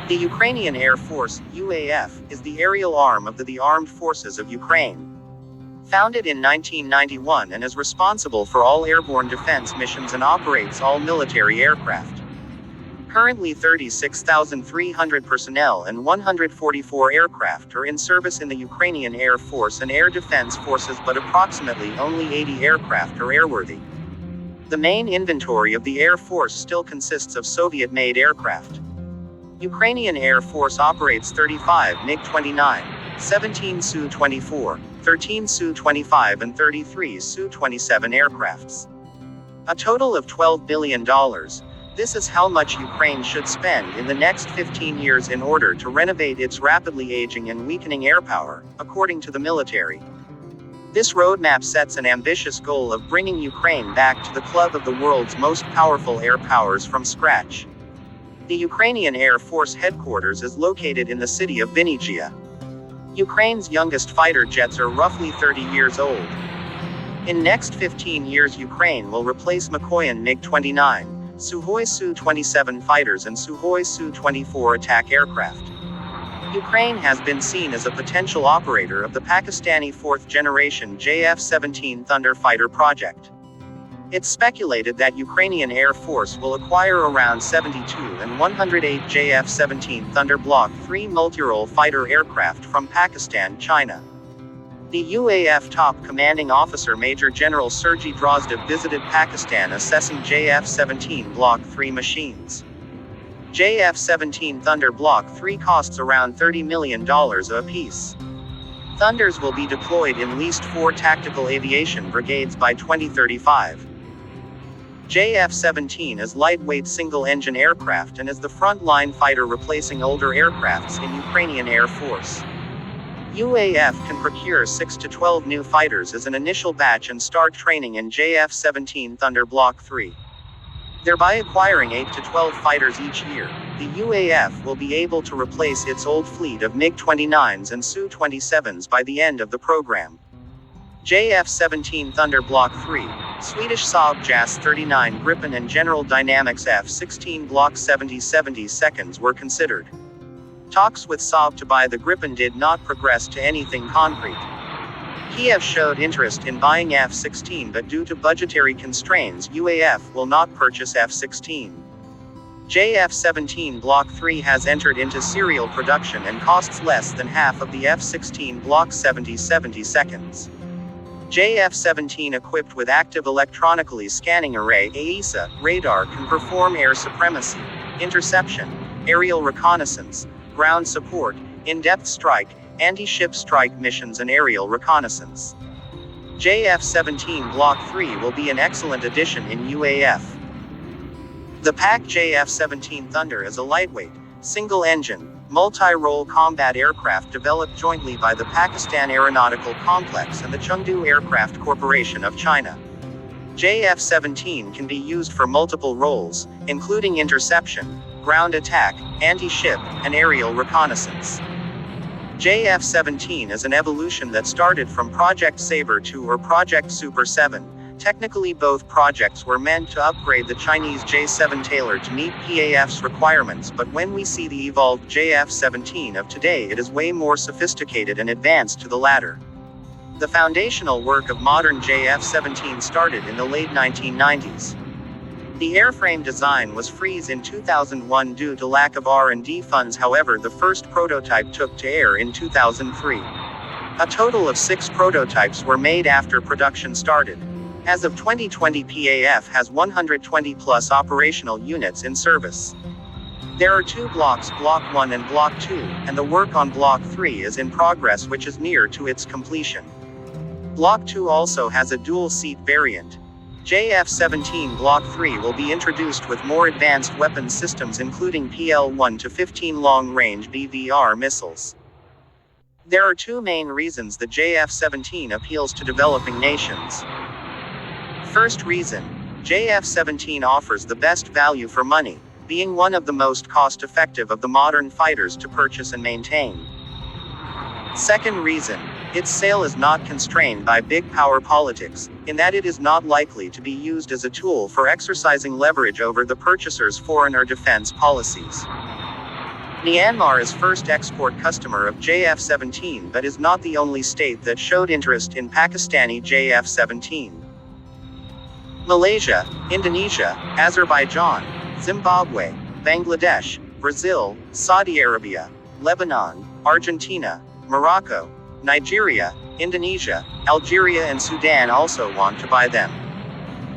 The Ukrainian Air Force, UAF, is the aerial arm of the Armed Forces of Ukraine. Founded in 1991 and is responsible for all airborne defense missions and operates all military aircraft. Currently 36,300 personnel and 144 aircraft are in service in the Ukrainian Air Force and Air Defense Forces, but approximately only 80 aircraft are airworthy. The main inventory of the Air Force still consists of Soviet-made aircraft. Ukrainian Air Force operates 35 MiG-29, 17 Su-24, 13 Su-25 and 33 Su-27 aircrafts. A total of $12 billion. This is how much Ukraine should spend in the next 15 years in order to renovate its rapidly aging and weakening air power, according to the military. This roadmap sets an ambitious goal of bringing Ukraine back to the club of the world's most powerful air powers from scratch. The Ukrainian Air Force headquarters is located in the city of Vinnytsia. Ukraine's youngest fighter jets are roughly 30 years old. In next 15 years Ukraine will replace Mikoyan MiG-29, Sukhoi Su-27 fighters and Sukhoi Su-24 attack aircraft. Ukraine has been seen as a potential operator of the Pakistani 4th generation JF-17 Thunder fighter project. It's speculated that Ukrainian Air Force will acquire around 72 and 108 JF-17 Thunder Block 3 multirole fighter aircraft from Pakistan, China. The UAF top commanding officer Major General Sergiy Drozdov visited Pakistan assessing JF-17 Block 3 machines. JF-17 Thunder Block 3 costs around $30 million apiece. Thunders will be deployed in at least 4 tactical aviation brigades by 2035. JF-17 is lightweight single-engine aircraft and is the front-line fighter replacing older aircrafts in Ukrainian Air Force. UAF can procure 6 to 12 new fighters as an initial batch and start training in JF-17 Thunder Block 3. Thereby acquiring 8 to 12 fighters each year, the UAF will be able to replace its old fleet of MiG-29s and Su-27s by the end of the program. JF-17 Thunder Block 3, Swedish Saab JAS-39 Gripen and General Dynamics F-16 Block 70 seconds were considered. Talks with Saab to buy the Gripen did not progress to anything concrete. Kiev showed interest in buying F-16, but due to budgetary constraints UAF will not purchase F-16. JF-17 Block 3 has entered into serial production and costs less than half of the F-16 Block 70 seconds. JF-17 equipped with active electronically scanning array apiece radar can perform air supremacy, interception, aerial reconnaissance, ground support, in-depth strike, anti-ship strike missions and aerial reconnaissance. JF-17 Block 3 will be an excellent addition in UAF. The PAC JF-17 Thunder is a lightweight, single-engine, multi-role combat aircraft developed jointly by the Pakistan Aeronautical Complex and the Chengdu Aircraft Corporation of China. JF-17 can be used for multiple roles, including interception, ground attack, anti-ship, and aerial reconnaissance. JF-17 is an evolution that started from Project Sabre 2 or Project Super 7. Technically both projects were meant to upgrade the Chinese J-7 Taylor to meet PAF's requirements, but when we see the evolved JF-17 of today it is way more sophisticated and advanced to the latter. The foundational work of modern JF-17 started in the late 1990s. The airframe design was freeze in 2001 due to lack of R&D funds, however the first prototype took to air in 2003. A total of 6 prototypes were made after production started. As of 2020 PAF has 120 plus operational units in service. There are 2 blocks, Block 1 and Block 2, and the work on Block 3 is in progress, which is near to its completion. Block 2 also has a dual-seat variant. JF-17 Block 3 will be introduced with more advanced weapon systems including PL-1 to 15 long-range BVR missiles. There are 2 main reasons the JF-17 appeals to developing nations. First reason, JF-17 offers the best value for money, being one of the most cost-effective of the modern fighters to purchase and maintain. Second reason, its sale is not constrained by big power politics, in that it is not likely to be used as a tool for exercising leverage over the purchaser's foreign or defense policies. Myanmar is first export customer of JF-17 but is not the only state that showed interest in Pakistani JF-17. Malaysia, Indonesia, Azerbaijan, Zimbabwe, Bangladesh, Brazil, Saudi Arabia, Lebanon, Argentina, Morocco, Nigeria, Indonesia, Algeria and Sudan also want to buy them.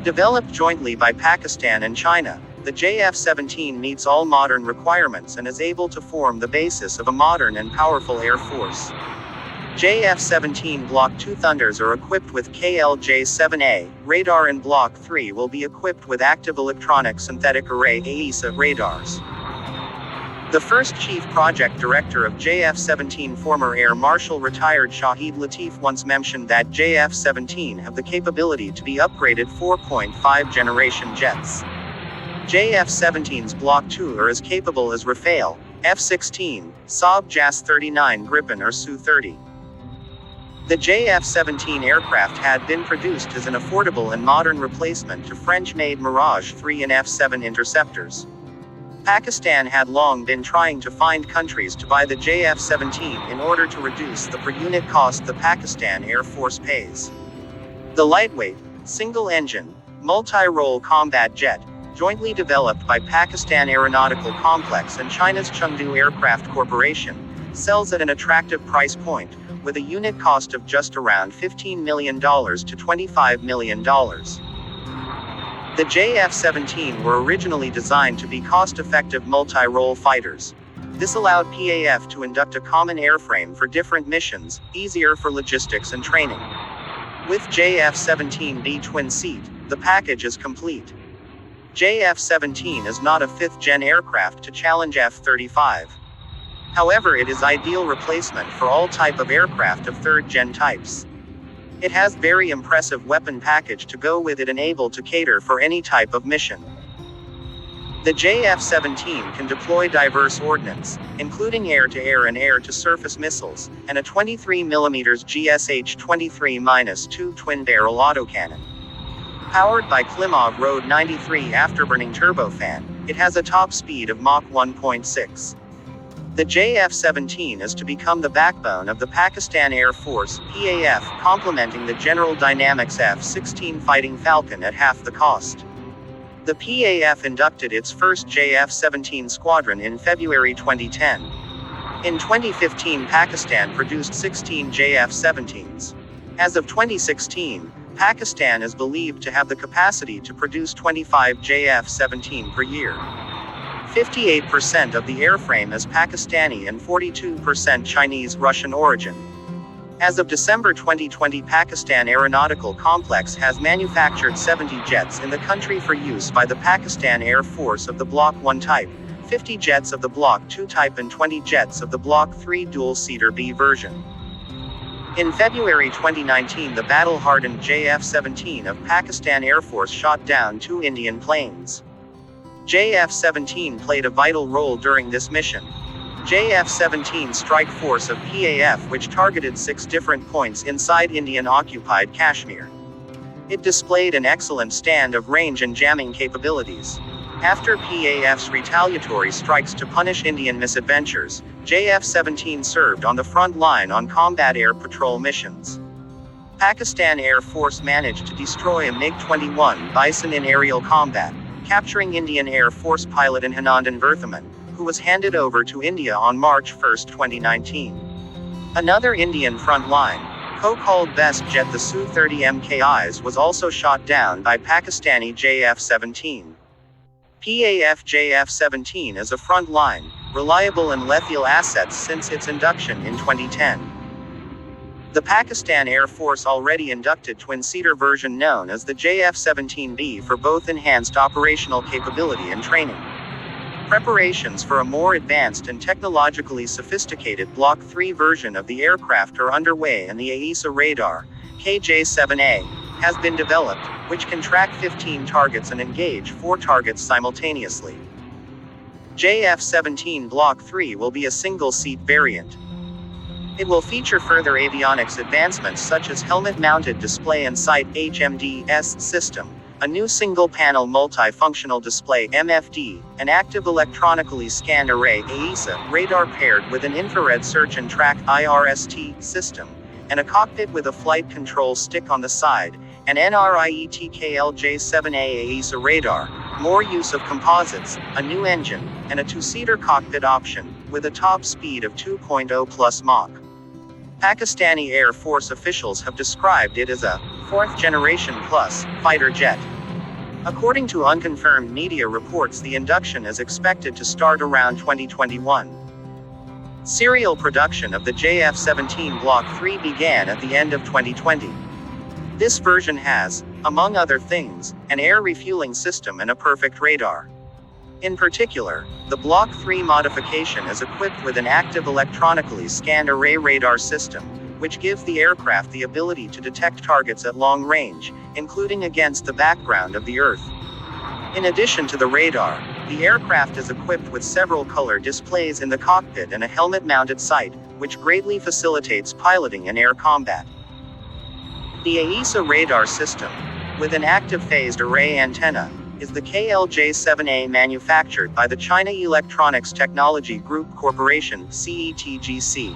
Developed jointly by Pakistan and China, the JF-17 meets all modern requirements and is able to form the basis of a modern and powerful air force. JF-17 Block 2 Thunders are equipped with KLJ-7A radar and Block 3 will be equipped with active electronic synthetic array apiece radars. The first Chief Project Director of JF-17 former Air Marshal retired Shahid Latif once mentioned that JF-17 have the capability to be upgraded 4.5 generation jets. JF-17's Block 2 are as capable as Rafale, F-16, Saab JAS-39 Gripen or Su-30. The JF-17 aircraft had been produced as an affordable and modern replacement to French-made Mirage 3 and F-7 interceptors. Pakistan had long been trying to find countries to buy the JF-17 in order to reduce the per-unit cost the Pakistan Air Force pays. The lightweight, single-engine, multi-role combat jet, jointly developed by Pakistan Aeronautical Complex and China's Chengdu Aircraft Corporation, sells at an attractive price point, with a unit cost of just around $15 million to $25 million. The JF-17 were originally designed to be cost-effective multi-role fighters. This allowed PAF to induct a common airframe for different missions, easier for logistics and training. With JF-17B twin seat, the package is complete. JF-17 is not a 5th-gen aircraft to challenge F-35. However, it is ideal replacement for all type of aircraft of 3rd-gen types. It has very impressive weapon package to go with it and able to cater for any type of mission. The JF-17 can deploy diverse ordnance, including air-to-air and air-to-surface missiles, and a 23mm GSH-23-2 twin-barrel autocannon. Powered by Klimov Road 93 afterburning turbofan, it has a top speed of Mach 1.6. The JF-17 is to become the backbone of the Pakistan Air Force, PAF, complementing the General Dynamics F-16 Fighting Falcon at half the cost. The PAF inducted its first JF-17 squadron in February 2010. In 2015, Pakistan produced 16 JF-17s. As of 2016, Pakistan is believed to have the capacity to produce 25 JF-17 per year. 58% of the airframe is Pakistani and 42% Chinese-Russian origin. As of December 2020, Pakistan Aeronautical Complex has manufactured 70 jets in the country for use by the Pakistan Air Force of the Block 1 type, 50 jets of the Block 2 type and 20 jets of the Block 3 dual-seater B version. In February 2019, the battle-hardened JF-17 of Pakistan Air Force shot down 2 Indian planes. JF-17 played a vital role during this mission. JF-17 strike force of PAF which targeted 6 different points inside Indian-occupied Kashmir. It displayed an excellent stand of range and jamming capabilities. After PAF's retaliatory strikes to punish Indian misadventures, JF-17 served on the front line on combat air patrol missions. Pakistan Air Force managed to destroy a MiG-29 Bison in aerial combat, capturing Indian Air Force pilot Anandan Verthaman, who was handed over to India on March 1, 2019. Another Indian frontline, co-called best jet the Su-30 MKIs was also shot down by Pakistani JF-17. PAF JF-17 is a frontline, reliable and lethal asset since its induction in 2010. The Pakistan Air Force already inducted twin-seater version known as the JF-17B for both enhanced operational capability and training. Preparations for a more advanced and technologically sophisticated Block 3 version of the aircraft are underway and the apiece radar, KJ-7A, has been developed, which can track 15 targets and engage 4 targets simultaneously. JF-17 Block 3 will be a single-seat variant. It will feature further avionics advancements such as helmet-mounted display and sight HMDS system, a new single-panel multifunctional display (MFD), an active electronically scanned array (AESA) radar paired with an infrared search and track (IRST) system, and a cockpit with a flight control stick on the side, an NRIETKL J-7A AESA radar, more use of composites, a new engine, and a two-seater cockpit option, with a top speed of 2.0 plus Mach. Pakistani Air Force officials have described it as a fourth-generation plus fighter jet. According to unconfirmed media reports, the induction is expected to start around 2021. Serial production of the JF-17 Block 3 began at the end of 2020. This version has, among other things, an air refueling system and a perfect radar. In particular, the Block 3 modification is equipped with an active electronically scanned array radar system, which gives the aircraft the ability to detect targets at long range, including against the background of the Earth. In addition to the radar, the aircraft is equipped with several color displays in the cockpit and a helmet-mounted sight, which greatly facilitates piloting in air combat. The AESA radar system, with an active phased array antenna, is the KLJ-7A manufactured by the China Electronics Technology Group Corporation (CETGC).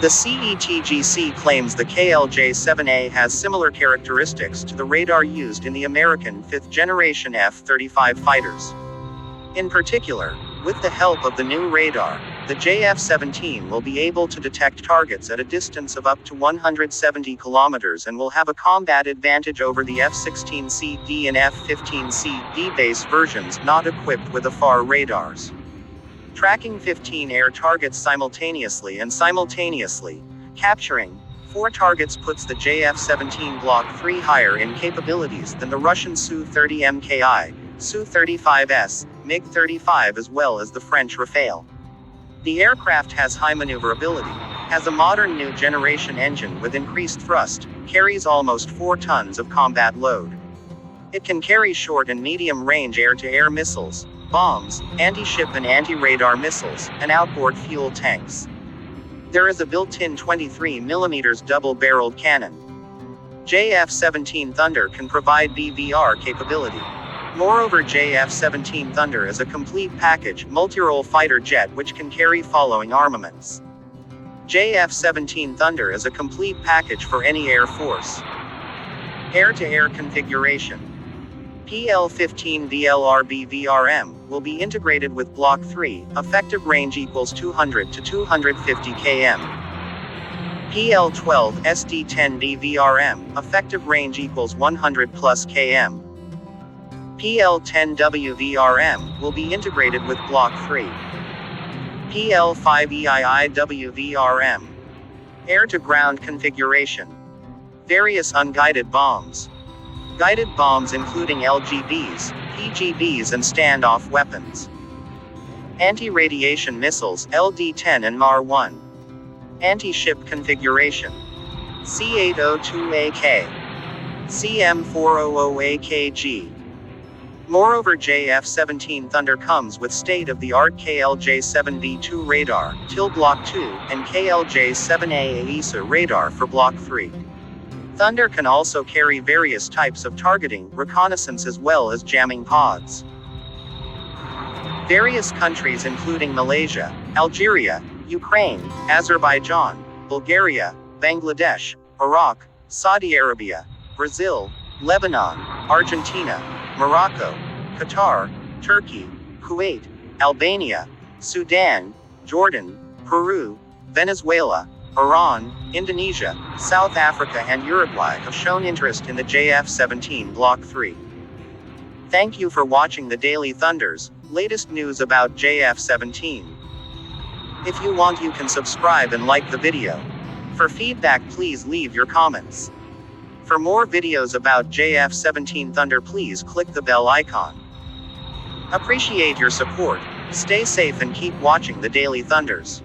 The CETGC claims the KLJ-7A has similar characteristics to the radar used in the American 5th-generation F-35 fighters. In particular, with the help of the new radar, the JF-17 will be able to detect targets at a distance of up to 170 kilometers and will have a combat advantage over the F-16CD and F-15CD base versions not equipped with AFAR radars. Tracking 15 air targets simultaneously capturing 4 targets puts the JF-17 Block 3 higher in capabilities than the Russian Su-30 MKI, Su-35S, MiG-35 as well as the French Rafale. The aircraft has high maneuverability, has a modern new generation engine with increased thrust, carries almost 4 tons of combat load. It can carry short and medium-range air-to-air missiles, bombs, anti-ship and anti-radar missiles, and outboard fuel tanks. There is a built-in 23mm double-barreled cannon. JF-17 Thunder can provide BVR capability. Moreover, JF-17 Thunder is a complete package multirole fighter jet which can carry following armaments. JF-17 Thunder is a complete package for any air force. Air-to-air configuration. PL-15 VLRB-VRM will be integrated with Block 3, effective range equals 200 to 250 km. PL-12 SD-10D VRM, effective range equals 100 plus km. PL-10W VRM will be integrated with Block 3. PL-5 EIIW VRM. Air-to-ground configuration. Various unguided bombs. Guided bombs including LGBs, PGBs and standoff weapons. Anti-radiation missiles LD-10 and MAR-1. Anti-ship configuration. C-802AK. CM-400AKG. Moreover, JF-17 Thunder comes with state-of-the-art KLJ-7B2 radar, till Block 2, and KLJ-7A AESA radar for Block 3. Thunder can also carry various types of targeting, reconnaissance as well as jamming pods. Various countries including Malaysia, Algeria, Ukraine, Azerbaijan, Bulgaria, Bangladesh, Iraq, Saudi Arabia, Brazil, Lebanon, Argentina, Morocco, Qatar, Turkey, Kuwait, Albania, Sudan, Jordan, Peru, Venezuela, Iran, Indonesia, South Africa and Uruguay have shown interest in the JF-17 Block 3. Thank you for watching the Daily Thunders, latest news about JF-17. If you want, you can subscribe and like the video. For feedback, please leave your comments. For more videos about JF-17 Thunder, please click the bell icon. Appreciate your support, stay safe and keep watching the Daily Thunders.